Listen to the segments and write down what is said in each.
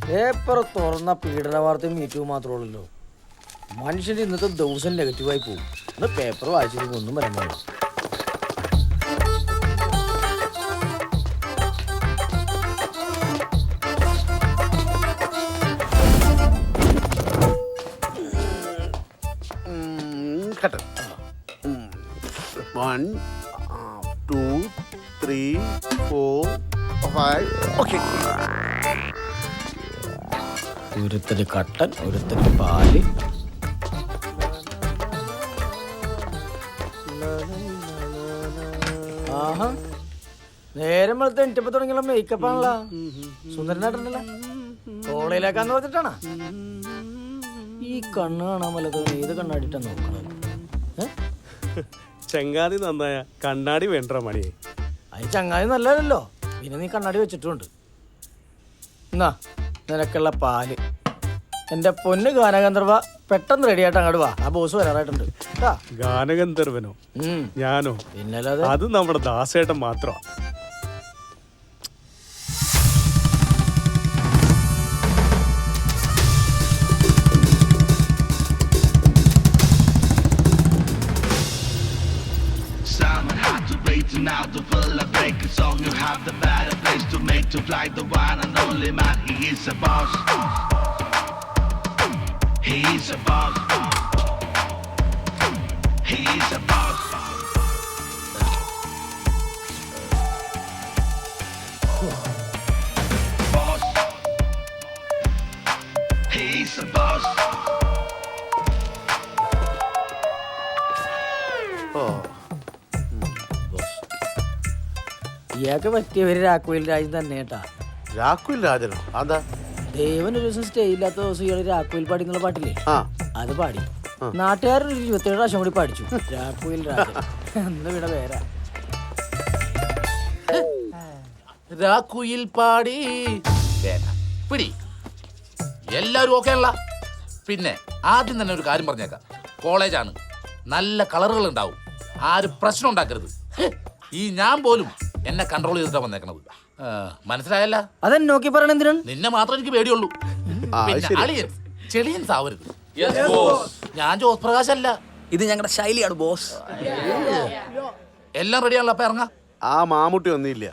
Paper തുറന്ന പീഡന വാർത്തയും മീറ്റവും മാത്രമല്ലല്ലോ. മനുഷ്യന്റെ ഇന്നത്തെ ദിവസം നെഗറ്റീവായി പോകും. ഇന്ന് പേപ്പർ വായിച്ചിട്ട് ഒന്നും വരാൻ പാടില്ല. One, 2, 3, 4, 5. Okay. ഒരുത്തന് കട്ടൻ, ഒരുത്തന് പാല്. ആഹാ, നേരം വെളുത്ത് എണിറ്റപ്പോ തുടങ്ങിയുള്ള മേക്കപ്പ് ആണല്ലോ. സുന്ദരനായിട്ടുണ്ടല്ലോ. കോളേജിലേക്കാന്ന് പറഞ്ഞിട്ടാണോ ഈ കണ്ണ് കാണാൻ വല്ലതും? ഏത് കണ്ണാടിട്ടാ നോക്കണത്? ചങ്ങാതി നന്നായ കണ്ണാടി വേണ്ട മണിയെ. അത് ചങ്ങാതി നല്ലതല്ലോ. പിന്നെ നീ കണ്ണാടി വെച്ചിട്ടുണ്ട്. എന്നാ നിനക്കുള്ള പാല്. എന്റെ പൊന്ന് ഗാനഗന്ധർവ, പെട്ടെന്ന് റെഡി ആയിട്ട് അങ്ങോട്ട് വാ. ആ ബോസ് വരാറായിട്ടുണ്ട്. ഗാനഗന്ധർവനോ? ഞാനോ? പിന്നല്ലാതെ. അത് നമ്മുടെ ദാസേട്ടൻ മാത്രമാ. Now to full of break a song, you have the better place to make to fly the one and only man. He is a boss. He is a boss. He is a boss. Boss. He is a boss. ഇയാൾക്ക് പറ്റിയവര് രാഘവയിൽ രാജൻ തന്നെ കേട്ടാ. രാഘവയിൽ രാജനോ? അതാ ദേവൻ ഒരു ദിവസം stay ഇല്ലാത്ത ദിവസം ഇയാള് രാഘവയിൽ പാടി എന്നുള്ള പാട്ടില്ലേ, അത് പാടി. നാട്ടുകാരൊരു 27 പ്രാവശ്യം കൂടി പാടിച്ചു രാഘവയിൽ രാജൻ എന്ന് ഇവിടെ പേരാ. രാഘുയിൽ പാടി പിടി. എല്ലാവരും ഓക്കെ അല്ല? പിന്നെ ആദ്യം തന്നെ ഒരു കാര്യം പറഞ്ഞേക്കാം. കോളേജാണ്, നല്ല കളറുകൾ ഉണ്ടാവും. ആരും പ്രശ്നം ഉണ്ടാക്കരുത്. ഈ ഞാൻ പോലും എന്നെ കൺട്രോൾ ചെയ്തിട്ടാ വന്നേക്കണത്. മനസ്സിലായല്ല? അതെന്നെ നോക്കി പറയണ എന്തിനാണ്? നിന്നെ മാത്രം എനിക്ക് പേടിയുള്ളൂ. പിന്നെ അളിയൻ ചെളിയൻസ് ആവരുത്. ഞാൻ ജോസ് പ്രകാശ് അല്ല. ഇത് ഞങ്ങളുടെ ശൈലിയാണ് ബോസ്. എല്ലാം റെഡിയാണല്ലോ. അപ്പൊ ഇറങ്ങാം. ആ മാമുട്ടി വന്നില്ല.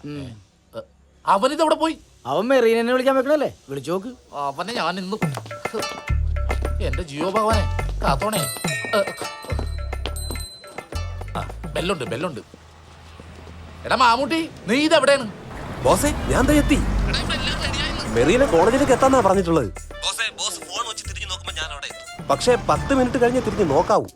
അവനിത് എവിടെ പോയി? അവൻ മെറീനെ വിളിക്കാൻ വെക്കണല്ലേ, വിളിച്ചു നോക്ക്. അവനെ ഞാൻ ഇന്ന് എന്റെ ജിയോ ഭഗവാനെ കാത്തോണേ. ബെല്ലുണ്ട് ബെല്ലുണ്ട്. എടാ മാമൂട്ടി, നീ ഇതെവിടെയാണ്? ബോസേ, ഞാൻ എത്തി. മെറീനെ കോളേജിലേക്ക് എത്താന്നാ പറഞ്ഞിട്ടുള്ളത്. പക്ഷേ 10 മിനിറ്റ് കഴിഞ്ഞ് തിരിഞ്ഞ് നോക്കാവൂ.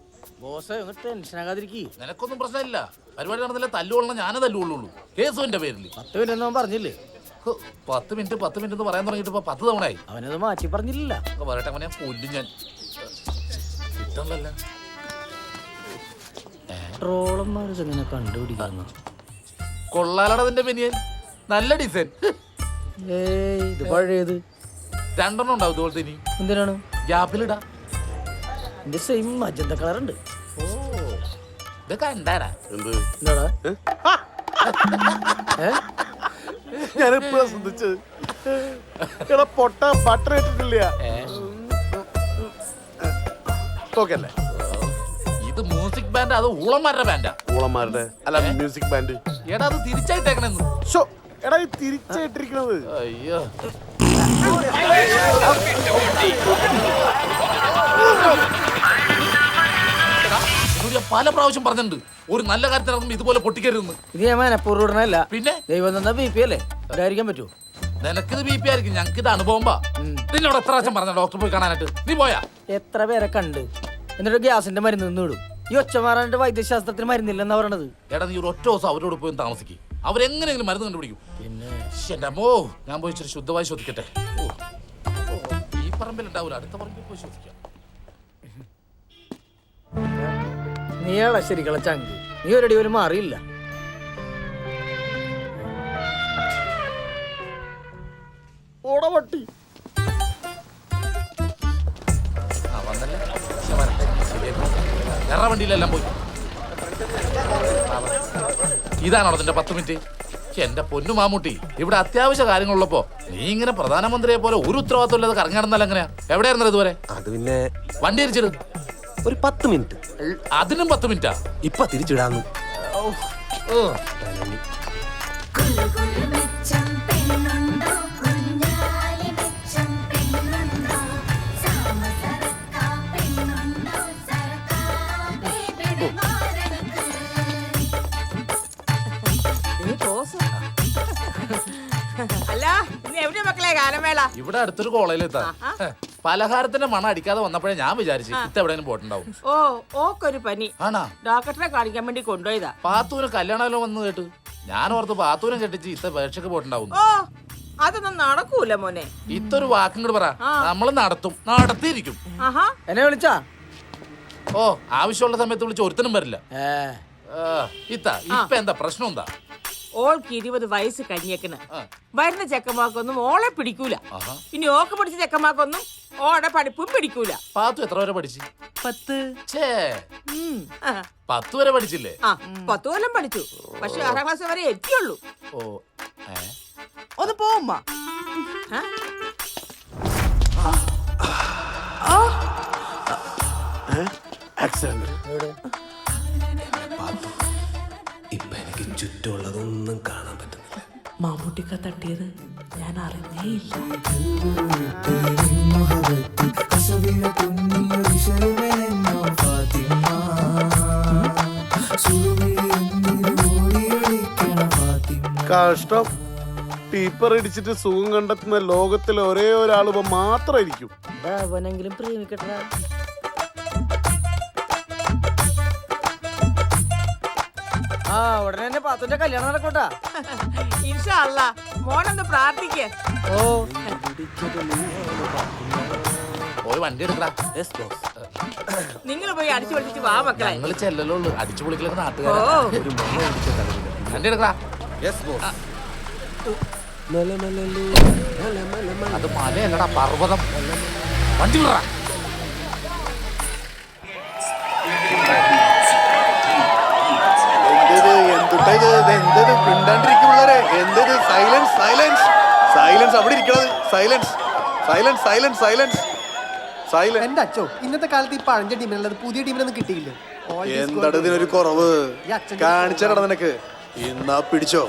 ബോസേ, ഒന്ന് ടെൻഷനാകാതിരിക്കേ. നിനക്കൊന്നും പ്രശ്നമില്ല. പരിപാടി നടന്നില്ല തല്ലുകൊള്ളണം. ഞാനേ തല്ലുകൊള്ളുള്ളൂ. കേസും എന്റെ പേരിൽ. 10 മിനിറ്റ് ഒന്നും പറഞ്ഞില്ലേ? 10 മിനിറ്റ് എന്ന് പറയാൻ തുടങ്ങിയിട്ട് 10 തവണയായി. അവനത് മാറ്റി പറഞ്ഞില്ല. പറയട്ടെ അവനെ കൊല്ലും ഞാൻ. കിട്ടണല്ലോ. ട്രോളന്മാര് എങ്ങനെ കണ്ടുപിടിക്കുന്നു? കൊള്ളാലടതിന്റെ ബനിയൻ, നല്ല ഡിസൈൻ. ഇത് പഴയത് 2 ഉണ്ടാവും ഇതുപോലത്തെ. ഇനി എന്തിനാണ്? ഗ്യാപ്പിലിടാ. എന്റെ സെയിം മജന്ത കളറുണ്ട്. ഓ, ഇതൊക്കെ എന്താടാ? എന്താടാ? ഞാനെപ്പോഴാ ശ്രദ്ധിച്ചത്? എടാ പൊട്ട, ബട്ടർ ഇട്ടിട്ടില്ല. ഓക്കല്ലേ? ഇത് മ്യൂസിക് ബാൻഡ്, അത് ഊളന്മാരുടെ ബാൻഡാ. ഊളന്മാരുടെ അല്ല, മ്യൂസിക് ബാൻഡ്. എടാ അത് തിരിച്ചായിട്ടേക്കണെന്ന്. എടാ ഇത് തിരിച്ചായിട്ടിരിക്കണത്. അയ്യോ, പല പ്രാവശ്യം പറഞ്ഞിട്ടുണ്ട് ഒരു നല്ല കാര്യത്തിന് ഇറങ്ങുമ്പോൾ ഇതുപോലെ പൊട്ടിക്കരുതെന്ന്. ഇത് ഞാൻ മനഃപൂർവ്വമല്ല. പിന്നെ ദൈവം തന്ന BP അല്ലേ, ഇതായിരിക്കാൻ പറ്റൂ. നിനക്കിത് BP ആയിരിക്കും, ഞങ്ങൾക്ക് ഇത് അനുഭവം. നിന്നോട് എത്ര പ്രാവശ്യം പറഞ്ഞ ഡോക്ടർ പോയി കാണാനായിട്ട്? നീ പോയാ? എത്ര പേരെ കണ്ട്. എന്നിട്ട് ഗ്യാസിന്റെ മരുന്ന് നിന്ന് വിടും. ഈ ഒച്ച മാറാനായിട്ട് വൈദ്യശാസ്ത്രത്തിന് മരുന്നില്ലെന്നാ പറയണത്. എടാ നീ ഒരു ഒറ്റ ദിവസം അവരോട് പോയി താമസിക്കും. അവരെങ്ങനെയെങ്കിലും മരുന്ന് കണ്ടുപിടിക്കും. പിന്നെ എന്റെ അമ്മോ, ഞാൻ പോയി ഇച്ചിരി ശുദ്ധമായി ശ്വസിക്കട്ടെ. ഈ പറമ്പിലുണ്ടാവൂല, അടുത്ത പറമ്പിൽ പോയി ശ്വസിക്കാം. നീയാളെ ശരിക്കള ചങ്ക്. നീ ഒരടി പോലും മാറിയില്ല. ഓടപട്ടി. വേറെ വണ്ടിയിലെല്ലാം പോയി. ഇതാണോ അതിന്റെ 10 മിനിറ്റ്? എന്റെ പൊന്നു മാമൂട്ടി, ഇവിടെ അത്യാവശ്യ കാര്യങ്ങളുള്ളപ്പോ നീ ഇങ്ങനെ പ്രധാനമന്ത്രിയെ പോലെ ഒരു ഉത്തരവാദിത്വം ഇല്ലാതെ കറങ്ങാടുന്നല്ല എങ്ങനെയാ? എവിടെയായിരുന്നു ഇതുവരെ? അത് പിന്നെ വണ്ടി അരിച്ചിട്. ഒരു 10 മിനിറ്റ്. അതിനും 10 മിനിറ്റാ? ഇപ്പൊ തിരിച്ചിടാന്ന്. അല്ല ഇന്ന് എവിടെ മക്കളെ ഗാനമേള? ഇവിടെ അടുത്തൊരു കോളേജിലെത്താ. പലഹാരത്തിന്റെ മണം അടിക്കാതെ വന്നപ്പോഴേ ഞാൻ വിചാരിച്ചു ഇത്ത എവിടെയും പോയിട്ടുണ്ടാവും. ഓ ഓക്കൊരു പനി. ആണാ? ഡോക്ടറെ കാണിക്കാൻ വേണ്ടി കൊണ്ടുപോയതാ. പാത്തൂന് കല്യാണമല്ലോ വന്ന് കേട്ട് ഞാൻ ഓർത്ത് പാത്തൂനെ കെട്ടിച്ച് ഇത്ത പരീക്ഷക്ക് പോയിട്ടുണ്ടാവും. ഓ അതൊന്നും നടക്കൂല മോനെ. ഇത്തൊരു വാക്കും കൂടെ പറ. നമ്മള് നടത്തും, നടത്തിയിരിക്കും. ആഹാ എന്നെ വിളിച്ചാ? ഓ ആവശ്യമുള്ള സമയത്ത് വിളിച്ച് ഒരുത്തനും വരില്ല. ഇത്ത ഇപ്പൊ എന്താ പ്രശ്നം? എന്താ? ഓൾക്ക് 20 വയസ്സ് കഴിഞ്ഞേക്കണ്. വരുന്ന ചെക്കന്മാർക്കൊന്നും ഓളെ പിടിക്കൂല. ഇനി ഓക്ക് പഠിച്ച ചെക്കന്മാർക്കൊന്നും ഓടെ പഠിപ്പും പിടിക്കൂല. പാത്തു എത്ര വരെ പഠിച്ചു? 10. ഛേ, 10 വരെ പഠിച്ചില്ലേ? 10 കൊല്ലം പഠിച്ചു. പക്ഷെ 6ാം ക്ലാസ് വരെ എത്തിയുള്ളൂ. ഓ ഒന്ന് പോവുമ്മ. ഇപ്പൊ എനിക്ക് ചുറ്റുമുള്ളതൊന്നും കാണാൻ പറ്റുന്നില്ല. മാമൂട്ടിക്ക തട്ടിയത് ഞാൻ അറിഞ്ഞേ ഇല്ല. കഷ്ടം. ടീപ്പർ ഇടിച്ചിട്ട് സുഖം കണ്ടെത്തുന്ന ലോകത്തിൽ ഒരേ ഒരാൾ മാത്രമായിരിക്കും. അവനെങ്കിലും പ്രേമിക്കട്ടെ. ആ ഉടനെ തന്നെ പാത്തുന്റെ കല്യാണം നടക്കട്ടാ. ഇൻഷാ അല്ലാ. മോനൊന്ന് പ്രാർത്ഥിക്കേ. ഓ പോയി വണ്ടി എടുക്കടാ. നിങ്ങൾ പോയി അടിച്ചു പഠിച്ചിട്ട് വാ മക്കളെ. ഞങ്ങള് ചെല്ലല്ലോ അടിച്ചു പൊളിക്കലൊക്കെ ഓ നാട്ടുകാരാ. വണ്ടി എടുക്കടാ. അത് മലയല്ലടാ, പർവ്വതം. വണ്ടി വിടറാ. എന്തത് പിണ്ടാണ്ടിരിക്കുള്ളവരെ? എന്തത്? Silence silence silence. അവിടെ ഇരിക്കണത് silence silence silence silence silence. എന്റെ അച്ഛോ, ഇന്നത്തെ കാലത്ത് ഈ പഴഞ്ച ടീമിനല്ലാതെ പുതിയ ടീമിനൊന്നും കിട്ടിയില്ല. എന്താണ് ഇതിനൊരു കുറവ്? കാണിച്ചടാ നിനക്ക്. ഇന്നാ പിടിച്ചോ.